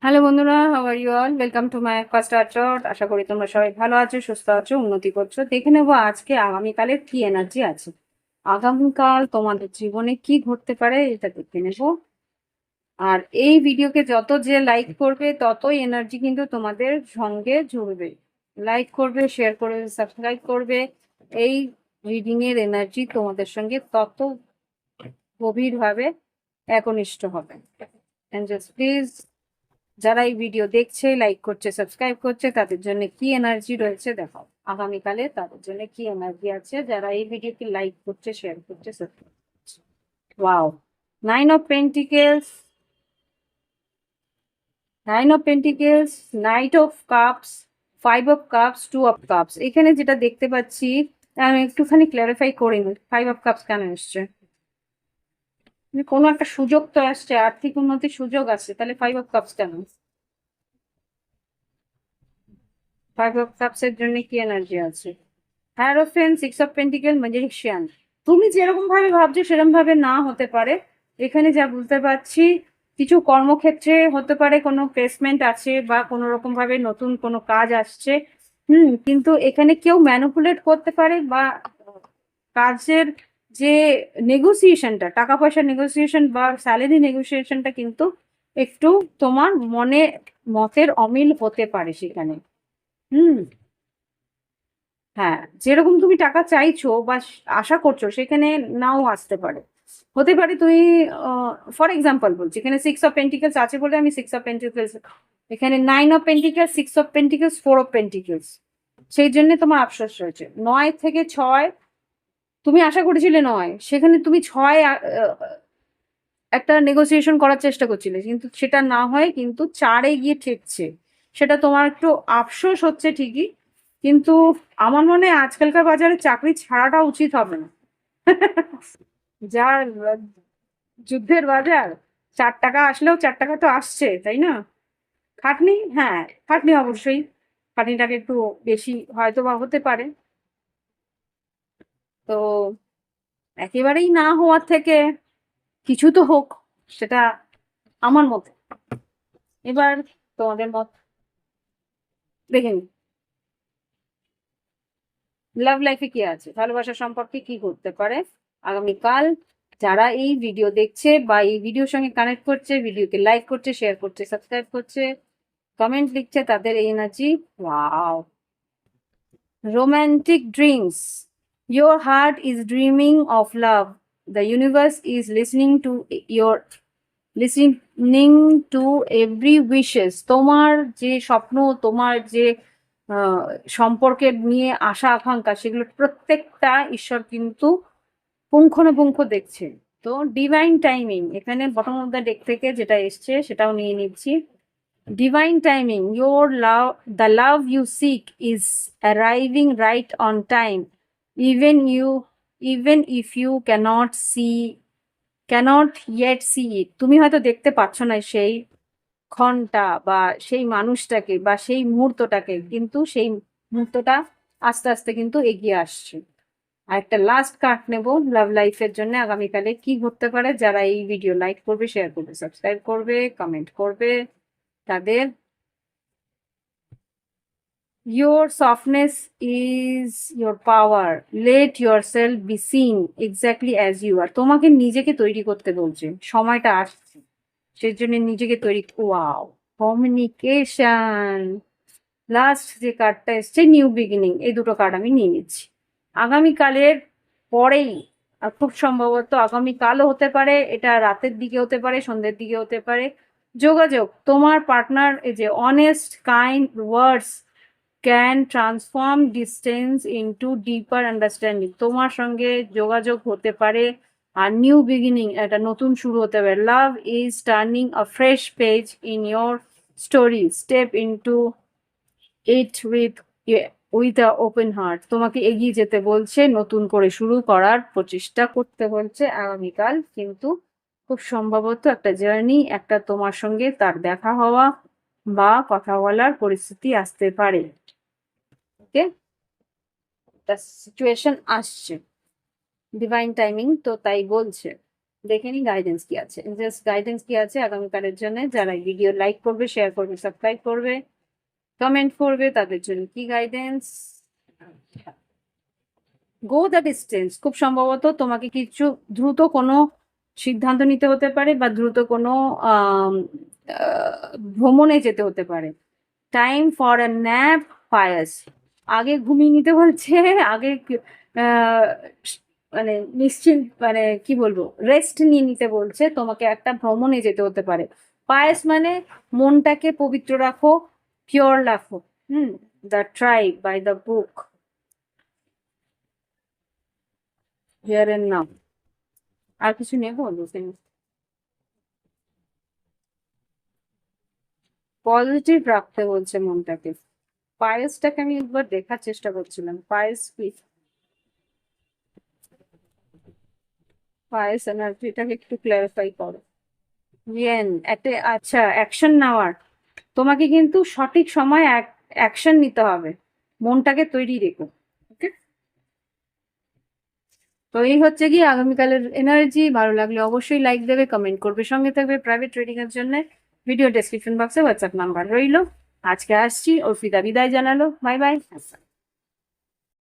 Hello বন্ধুরা, how are you all? Welcome to my first art রড। আশা করি তোমরা সবাই ভালো আছো, সুস্থ আছো, উন্নতি করছো। দেখে নেবো আজকে আগামীকালের কি এনার্জি আছে। আগামীকাল তোমাদের জীবনে কি ঘটতে পারে এটা দেখে নেবো। আর এই ভিডিওকে যত যে লাইক করবে ততই এনার্জি কিন্তু তোমাদের সঙ্গে জুড়বে। লাইক করবে, শেয়ার করবে, সাবস্ক্রাইব করবে। এই রিডিং এর এনার্জি তোমাদের সঙ্গে তত গভীরভাবে একনিষ্ঠ হবে। এন্ড জাস্ট প্লিজ, যারা এই ভিডিও দেখছে, লাইক করছে, সাবস্ক্রাইব করছে, তাদের জন্য কি এনার্জি রয়েছে দেখাও। আগামীকালে তাদের জন্য কি এনার্জি আছে যারা এই ভিডিওকে লাইক করছে, শেয়ার করছে, সাবস্ক্রাইব করছে। Wow, nine of pentacles, knight of cups, five of cups, two of cups. এখানে যেটা দেখতে পাচ্ছি, আমি একটুখানি ক্ল্যারিফাই করে নিই ফাইভ অফ কাপস কেন এসছে। কোনো একটা সুযোগ তো আসছে, আর্থিক উন্নতির সুযোগ আছে, তাহলে ফাইভ অফ কাপস কেন? ফাইভ অফ কাপস এর জন্য কি এনার্জি আছে? হ্যারোফেন্ট, সিক্স অফ পেন্টিকেল, ম্যাজিশিয়ান। তুমি যেরকম ভাবে ভাবছো সেরকম ভাবে না হতে পারে। এখানে যা বুঝতে পারছি, কিছু কর্মক্ষেত্রে হতে পারে কোনো প্লেসমেন্ট আছে বা কোনো রকম ভাবে নতুন কোনো কাজ আসছে। কিন্তু এখানে কেউ ম্যানিপুলেট করতে পারে বা কাজের যে নেগোসিয়েশনটা, টাকা পয়সার নেগোসিয়েশন বা স্যালারি নেগোসিয়েশনটা কিন্তু একটু তোমার মনে মতের অমিল হতে পারে সেখানে। হুম। হ্যাঁ, যেরকম তুমি টাকা চাইছো বা আশা করছো সেখানে নাও আসতে পারে। হতে পারে তুমি, ফর এক্সাম্পল বলছি, এখানে সিক্স অফ পেন্টিকেলস আছে বলে আমি সিক্স অফ পেন্টিকেলস, এখানে nine of pentacles, six of pentacles, four of pentacles. সেই জন্য তোমার আফসোস হয়েছে। নয় থেকে ছয় তুমি আশা করেছিলে, নয় সেখানে তুমি ছয় একটা নেগোসিয়েশন করার চেষ্টা করছিলে, কিন্তু সেটা না হয় কিন্তু চারে গিয়ে ঠেকছে। সেটা তোমার একটু আফসোস হচ্ছে ঠিকই, কিন্তু আমার মনে হয় আজকালকার বাজারে চাকরি ছাড়াটা উচিত হবে না। যার যুদ্ধের বাজার, 4 টাকা আসলেও 4 টাকা তো আসছে, তাই না? খাটনি, হ্যাঁ, খাটনি অবশ্যই। খাটনিটাকে একটু বেশি হয়তো বা হতে পারে। তো একেবারেই না হওয়ার থেকে কিছু তো হোক, সেটা আমার মতে। এবার তোমাদের মত দেখে নিই। লাভ লাইফে কি আছে, ভালোবাসা সম্পর্কে কি করতে পারে আগামীকাল। যারা এই ভিডিও দেখছে বা এই ভিডিওর সঙ্গে কানেক্ট করছে, ভিডিওকে লাইক করছে, শেয়ার করছে, সাবস্ক্রাইব করছে, কমেন্ট লিখছে, তাদের এই energy. Wow, romantic dreams. Your heart is dreaming of love. The universe is listening to every wishes. তোমার যে স্বপ্ন, তোমার যে সম্পর্কের নিয়ে আশা আকাঙ্ক্ষা, সেগুলো প্রত্যেকটা ঈশ্বর কিন্তু পুঙ্খানুপুঙ্খ দেখছে। তো ডিভাইন টাইমিং, এখানে বটম অফ দ্য ডেক থেকে যেটা এসছে সেটাও নিয়ে নিচ্ছি। Divine timing, the love you seek is arriving right on time. Even if you cannot yet see it. তুমি হয়তো দেখতে পাচ্ছ না সেই ক্ষণটা বা সেই মানুষটাকে বা সেই মুহূর্তটাকে, কিন্তু সেই মুহূর্তটা আস্তে আস্তে কিন্তু এগিয়ে আসছে। আর একটা লাস্ট কার্ড নেব লাভ লাইফের জন্য আগামীকালে কি ঘটতে পারে। যারা এই ভিডিও লাইক করবে, শেয়ার করবে, সাবস্ক্রাইব করবে, কমেন্ট করবে, তাদের your softness is your power. Let yourself be seen exactly as you are. তোমাকে নিজেকে তৈরি করতে বলছে, সময়টা আসছে সেই জন্য নিজেকে তৈরি। Wow, communication. লাস্ট যে কার্ডটা এসছে নিউ বিগিনিং, এই দুটো কার্ড আমি নিয়ে নিচ্ছি। আগামীকালের পরেই, খুব সম্ভবত আগামীকালও হতে পারে, এটা রাতের দিকে হতে পারে, সন্ধ্যের দিকে হতে পারে। যোগাযোগ, তোমার পার্টনার, এই যে honest kind words can transform distance into deeper understanding. তোমার সঙ্গে যোগাযোগ হতে পারে আর নিউ বিগিনিং, একটা নতুন শুরু হতে পারে। Love is turning a fresh page in your story, step into it with a open heart. তোমাকে এগিয়ে যেতে বলছে, নতুন করে শুরু করার প্রচেষ্টা করতে বলছে আগামীকাল। কিন্তু খুব সম্ভবত একটা জার্নি, একটা তোমার সঙ্গে তার দেখা হওয়া বা কথা বলার পরিস্থিতি আসতে পারে। ওকে, একটা সিচুয়েশন আসছে, ডিভাইন টাইমিং তো তাই বলছে। দেখে নি গাইডেন্স কি আছে, জাস্ট গাইডেন্স কি আছে আগামীকালের জন্য। যারা ভিডিও লাইক করবে, শেয়ার করবে, সাবস্ক্রাইব করবে, কমেন্ট করবে, তাদের জন্য কি গাইডেন্স? গো দ্য ডিস্টেন্স, খুব সম্ভবত তোমাকে কিছু দ্রুত কোনো সিদ্ধান্ত নিতে হতে পারে, বা দ্রুত কোনো আম, ভ্রমণে যেতে হতে পারে। Time for a nap pious, আগে ঘুমিয়ে নিতে বলছে, আগে আহ, মানে নিশ্চিন্ত, মানে কি বলবো, রেস্ট নিয়ে নিতে বলছে, তোমাকে একটা ভ্রমণে যেতে হতে পারে। পায়াস মানে মনটাকে পবিত্র রাখো, পিওর রাখো। Hmm, the tribe by the book, here and now. আর কিছু নেবো দুদিন? পজিটিভ রাখতে বলছে মনটাকে। পায়েসটাকে আমি একবার দেখার চেষ্টা করছিলাম, পায়েস কি, পায়েস এনার্জিটাকে একটু ক্লারিফাই করো। ইয়েন একটা, আচ্ছা, অ্যাকশন নেওয়ার, তোমাকে কিন্তু সঠিক সময় অ্যাকশন নিতে হবে, মনটাকে তৈরি রেখো। ওকে, তো এই হচ্ছে কি আগামীকালের এনার্জি। ভালো লাগলে অবশ্যই লাইক দেবে, কমেন্ট করবে, সঙ্গে থাকবে। প্রাইভেট ট্রেডিং এর জন্য ভিডিও ডেসক্রিপশন বক্সে হোয়াটসঅ্যাপ নাম্বার রইলো। আজকে আসছি, অর্পিতা বিদায় জানালো, বাই বাই।